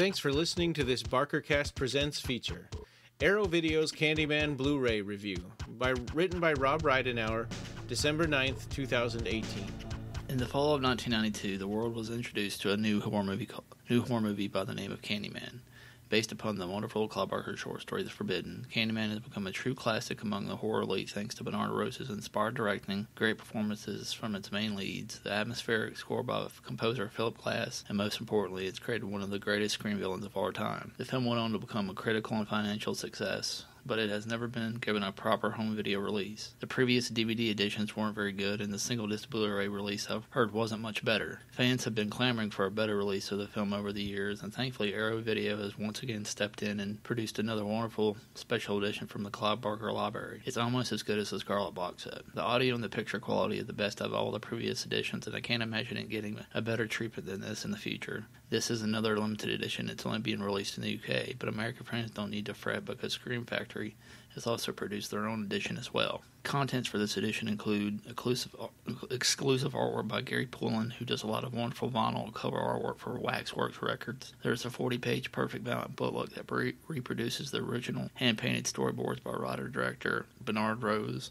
Thanks for listening to this Barkercast Presents feature, Arrow Video's Candyman Blu-ray review, written by Rob Ridenauer, December 9th, 2018. In the fall of 1992, the world was introduced to a new horror movie by the name of Candyman. Based upon the wonderful Clive Barker short story The Forbidden, Candyman has become a true classic among the horror elite thanks to Bernard Rose's inspired directing, great performances from its main leads, the atmospheric score by composer Philip Glass, and most importantly, it's created one of the greatest screen villains of our time. The film went on to become a critical and financial success, but it has never been given a proper home video release. The previous DVD editions weren't very good, and the single-disc Blu-ray release I've heard wasn't much better. Fans have been clamoring for a better release of the film over the years, and thankfully Arrow Video has once again stepped in and produced another wonderful special edition from the Clive Barker library. It's almost as good as the Scarlet Boxset. The audio and the picture quality are the best of all the previous editions, and I can't imagine it getting a better treatment than this in the future. This is another limited edition. It's only being released in the UK, but American fans don't need to fret because Scream Factory has also produced their own edition as well. Contents for this edition include exclusive artwork by Gary Pullen, who does a lot of wonderful vinyl cover artwork for Waxworks Records. There's a 40-page perfect bound booklet that reproduces the original hand-painted storyboards by writer-director Bernard Rose.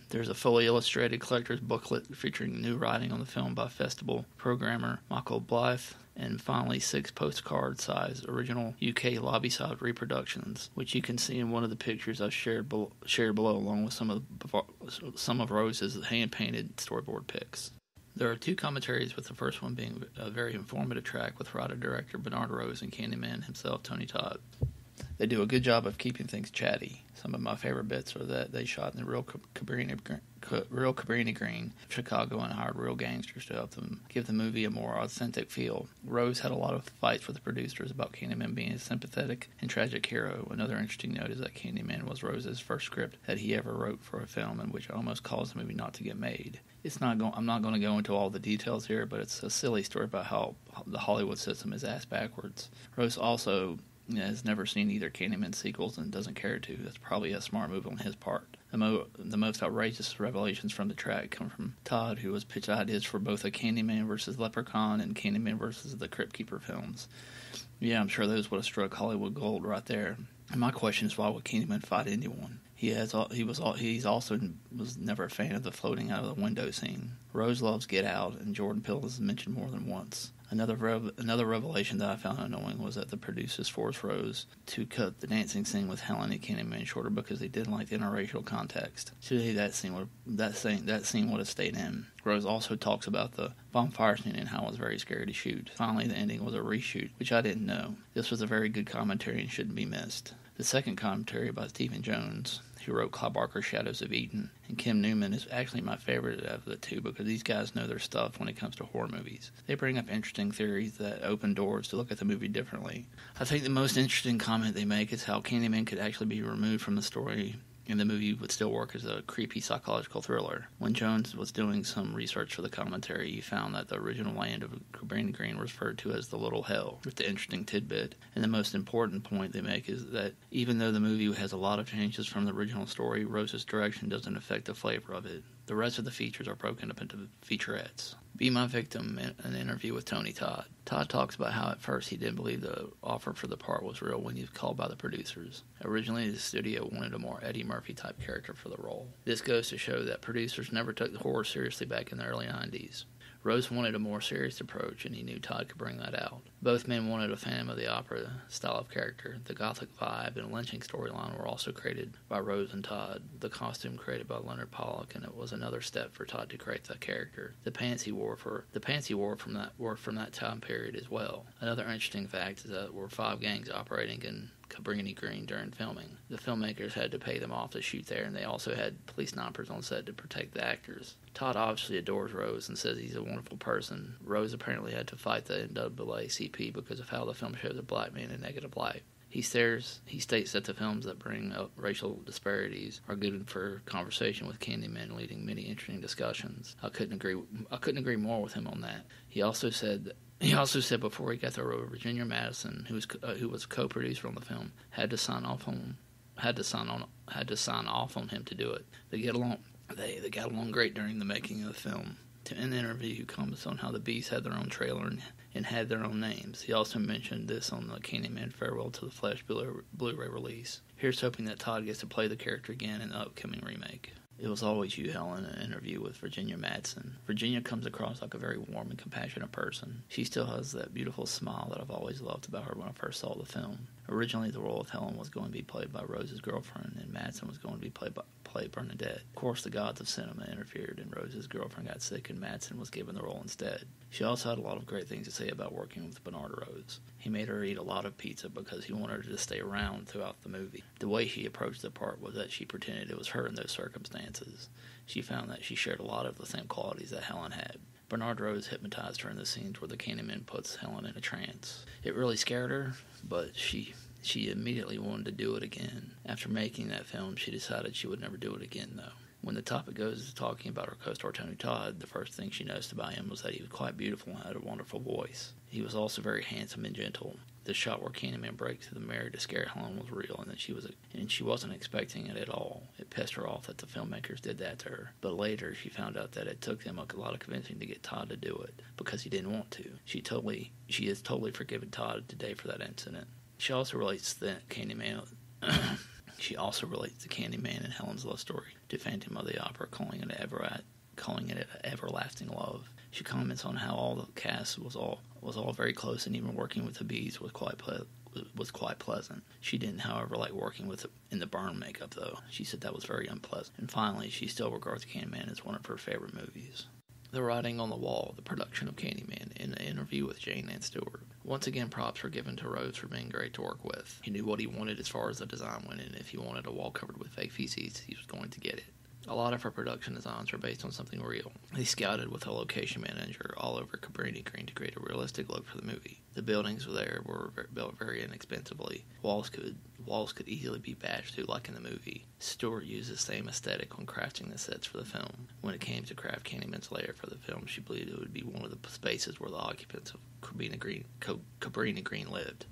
There's a fully illustrated collector's booklet featuring new writing on the film by festival programmer Michael Blythe. And finally, 6 postcard-sized original UK lobby-side reproductions, which you can see in one of the pictures I've shared below, along with some of Rose's hand-painted storyboard pics. There are 2 commentaries, with the first one being a very informative track with writer-director Bernard Rose and Candyman himself, Tony Todd. They do a good job of keeping things chatty. Some of my favorite bits are that they shot in the real Cabrini Green of Chicago and hired real gangsters to help them give the movie a more authentic feel. Rose had a lot of fights with the producers about Candyman being a sympathetic and tragic hero. Another interesting note is that Candyman was Rose's first script that he ever wrote for a film, and which almost caused the movie not to get made. I'm not going to go into all the details here, but it's a silly story about how the Hollywood system is ass backwards. Rose also has never seen either Candyman sequels and doesn't care to. That's probably a smart move on his part. The most outrageous revelations from the track come from Todd, who has pitched ideas for both a Candyman vs. Leprechaun and Candyman vs. the Crypt Keeper films. Yeah, I'm sure those would have struck Hollywood gold right there. And my question is, why would Candyman fight anyone? He also was never a fan of the floating out of the window scene. Rose loves Get Out, and Jordan Peele is mentioned more than once. Another revelation that I found annoying was that the producers forced Rose to cut the dancing scene with Helen and Candyman shorter because they didn't like the interracial context. Today, that scene would have stayed in. Rose also talks about the bonfire scene and how it was very scary to shoot. Finally, the ending was a reshoot, which I didn't know. This was a very good commentary and shouldn't be missed. The second commentary by Stephen Jones, who wrote Clive Barker's Shadows of Eden, and Kim Newman is actually my favorite of the 2 because these guys know their stuff when it comes to horror movies. They bring up interesting theories that open doors to look at the movie differently. I think the most interesting comment they make is how Candyman could actually be removed from the story and the movie would still work as a creepy psychological thriller. When Jones was doing some research for the commentary, he found that the original land of Cabrini Green was referred to as the Little Hell, with the interesting tidbit. And the most important point they make is that even though the movie has a lot of changes from the original story, Rose's direction doesn't affect the flavor of it. The rest of the features are broken up into featurettes. Be My Victim, an interview with Tony Todd. Todd talks about how at first he didn't believe the offer for the part was real when he was called by the producers. Originally, the studio wanted a more Eddie Murphy-type character for the role. This goes to show that producers never took the horror seriously back in the early 90s. Rose wanted a more serious approach, and he knew Todd could bring that out. Both men wanted a Phantom of the Opera style of character. The gothic vibe and lynching storyline were also created by Rose and Todd. The costume created by Leonard Pollock, and it was another step for Todd to create that character. The pants he wore from that time period as well. Another interesting fact is that there were 5 gangs operating in Cabrini Green during filming. The filmmakers had to pay them off to shoot there, and they also had police snipers on set to protect the actors. Todd obviously adores Rose and says he's a wonderful person. Rose apparently had to fight the NAACP because of how the film shows a black man in negative light. He states that the films that bring up racial disparities are good for conversation with Candyman, leading many interesting discussions. I couldn't agree more with him on that. He also said before he got there, Virginia Madison, who was co-producer on the film, had to sign off on him to do it. They got along great during the making of the film. In the interview, he comments on how the Bees had their own trailer and had their own names. He also mentioned this on the Candyman Farewell to the Flesh Blu-ray release. Here's hoping that Todd gets to play the character again in the upcoming remake. It was always you, Helen, in an interview with Virginia Madsen. Virginia comes across like a very warm and compassionate person. She still has that beautiful smile that I've always loved about her when I first saw the film. Originally, the role of Helen was going to be played by Rose's girlfriend, and Madsen was going to be played by Bernadette. Of course, the gods of cinema interfered, and Rose's girlfriend got sick, and Madsen was given the role instead. She also had a lot of great things to say about working with Bernard Rose. He made her eat a lot of pizza because he wanted her to stay around throughout the movie. The way he approached the part was that she pretended it was her in those circumstances. She found that she shared a lot of the same qualities that Helen had. Bernard Rose hypnotized her in the scenes where the Candyman puts Helen in a trance. It really scared her, but she immediately wanted to do it again. After making that film, she decided she would never do it again, though. When the topic goes to talking about her co-star Tony Todd, the first thing she noticed about him was that he was quite beautiful and had a wonderful voice. He was also very handsome and gentle. The shot where Candyman breaks through the mirror to scare Helen was real, and she wasn't expecting it at all. It pissed her off that the filmmakers did that to her. But later, she found out that it took them a lot of convincing to get Todd to do it because he didn't want to. She has totally forgiven Todd today for that incident. She also relates the Candyman. She also relates the Candyman and Helen's love story to Phantom of the Opera, calling it an everlasting love. She comments on how all the cast was all very close, and even working with the bees was quite pleasant. She didn't, however, like working with in the burn makeup, though. She said that was very unpleasant. And finally, she still regards Candyman as one of her favorite movies. The Writing on the Wall, the production of Candyman, in an interview with Jane Ann Stewart. Once again, props were given to Rose for being great to work with. He knew what he wanted as far as the design went, and if he wanted a wall covered with fake feces, he was going to get it. A lot of her production designs are based on something real. They scouted with a location manager all over Cabrini Green to create a realistic look for the movie. The buildings there were built very inexpensively. Walls could easily be bashed through like in the movie. Stewart used the same aesthetic when crafting the sets for the film. When it came to craft Candyman's lair for the film, she believed it would be one of the spaces where the occupants of Cabrini Green lived.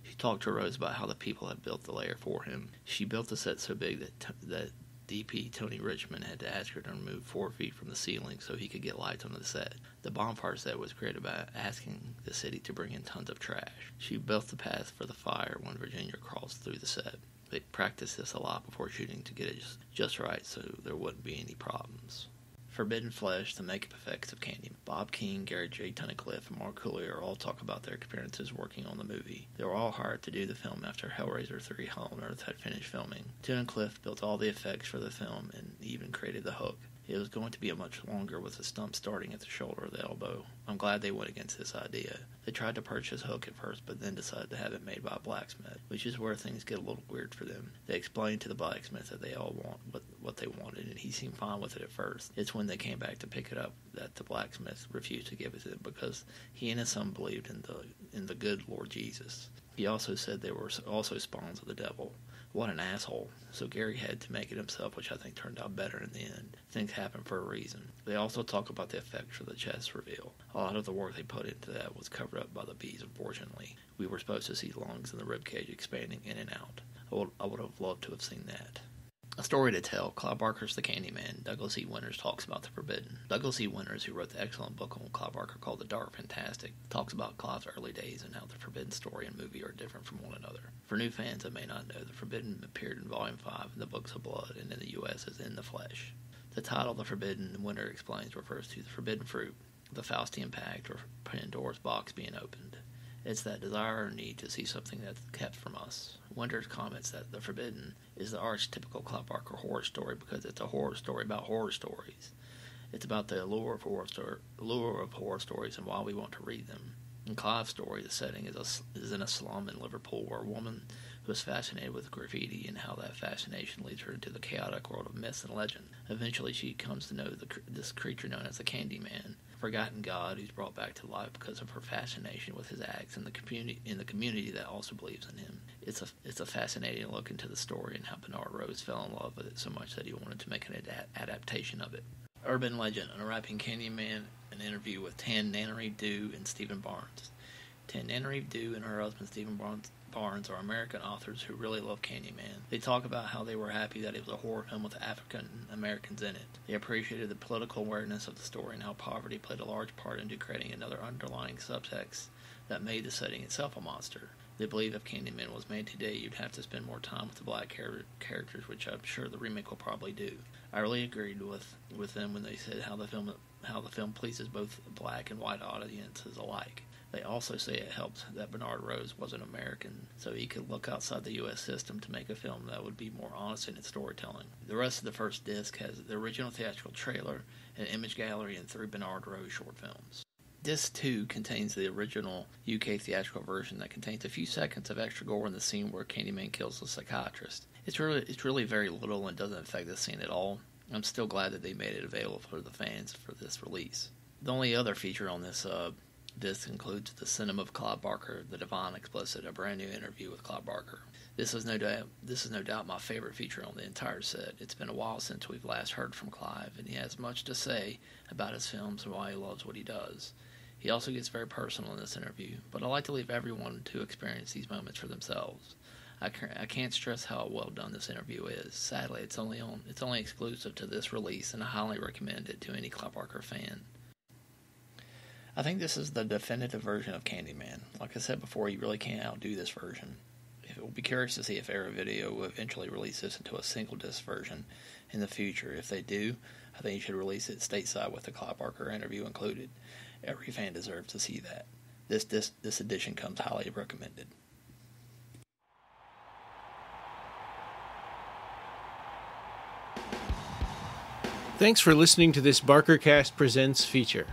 She talked to Rose about how the people had built the lair for him. She built the set so big that DP Tony Richmond had to ask her to remove 4 feet from the ceiling so he could get lights onto the set. The bonfire set was created by asking the city to bring in tons of trash. She built the path for the fire when Virginia crossed through the set. They practiced this a lot before shooting to get it just right so there wouldn't be any problems. Forbidden Flesh, the makeup effects of Candyman. Bob King, Gary J. Tunnicliffe, and Mark Coulier all talk about their experiences working on the movie. They were all hired to do the film after Hellraiser 3 Hell on Earth had finished filming. Tunnicliffe built all the effects for the film and even created the hook. It was going to be a much longer with a stump starting at the shoulder or the elbow. I'm glad they went against this idea. They tried to purchase Hook at first, but then decided to have it made by a blacksmith, which is where things get a little weird for them. They explained to the blacksmith that they all want what they wanted, and he seemed fine with it at first. It's when they came back to pick it up that the blacksmith refused to give it to them because he and his son believed in the good Lord Jesus. He also said they were also spawns of the devil. What an asshole. So Gary had to make it himself, which I think turned out better in the end. Things happen for a reason. They also talk about the effects for the chest reveal. A lot of the work they put into that was covered up by the bees, unfortunately. We were supposed to see lungs and the ribcage expanding in and out. I would have loved to have seen that. A story to tell. Clive Barker's The Candyman. Douglas E. Winters talks about the forbidden. Douglas E. Winters, who wrote the excellent book on Clive Barker called The Dark Fantastic, talks about Clive's early days and how the forbidden story and movie are different from one another. For new fans that may not know, the forbidden appeared in Volume 5 in the Books of Blood and in the U.S. as In the Flesh. The title, The Forbidden, Winter explains, refers to the forbidden fruit, the Faustian Pact, or Pandora's box being opened. It's that desire or need to see something that's kept from us. Winters comments that The Forbidden is the archetypical Clive Barker horror story because it's a horror story about horror stories. It's about the allure of horror stories and why we want to read them. In Clive's story, the setting is in a slum in Liverpool where a woman who is fascinated with graffiti and how that fascination leads her into the chaotic world of myth and legend. Eventually, she comes to know this creature known as the Candyman, a forgotten god who's brought back to life because of her fascination with his acts and the community that also believes in him. It's a fascinating look into the story and how Bernard Rose fell in love with it so much that he wanted to make an adaptation of it. Urban Legend, Unwrapping Candyman, an interview with Tan Nannery, Dew, and Stephen Barnes. Tin and Reeve Dew and her husband Stephen Barnes are American authors who really love Candyman. They talk about how they were happy that it was a horror film with African Americans in it. They appreciated the political awareness of the story and how poverty played a large part into creating another underlying subtext that made the setting itself a monster. They believe if Candyman was made today, you'd have to spend more time with the black characters, which I'm sure the remake will probably do. I really agreed with them when they said how the film pleases both black and white audiences alike. They also say it helped that Bernard Rose wasn't American, so he could look outside the U.S. system to make a film that would be more honest in its storytelling. The rest of the first disc has the original theatrical trailer, an image gallery, and 3 Bernard Rose short films. Disc 2 contains the original UK theatrical version that contains a few seconds of extra gore in the scene where Candyman kills the psychiatrist. It's really very little and doesn't affect the scene at all. I'm still glad that they made it available for the fans for this release. The only other feature on this disc includes the Cinema of Clive Barker, The Divine Explicit, a brand new interview with Clive Barker. This is no doubt my favorite feature on the entire set. It's been a while since we've last heard from Clive, and he has much to say about his films and why he loves what he does. He also gets very personal in this interview, but I like to leave everyone to experience these moments for themselves. I can't stress how well done this interview is. Sadly, it's only exclusive to this release, and I highly recommend it to any Clive Barker fan. I think this is the definitive version of Candyman. Like I said before, you really can't outdo this version. It will be curious to see if Arrow Video will eventually release this into a single disc version in the future. If they do, I think you should release it stateside with the Clive Barker interview included. Every fan deserves to see that. This edition comes highly recommended. Thanks for listening to this Barkercast Presents feature.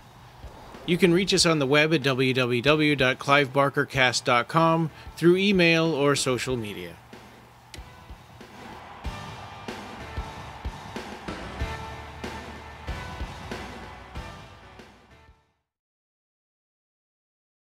You can reach us on the web at www.clivebarkercast.com through email or social media.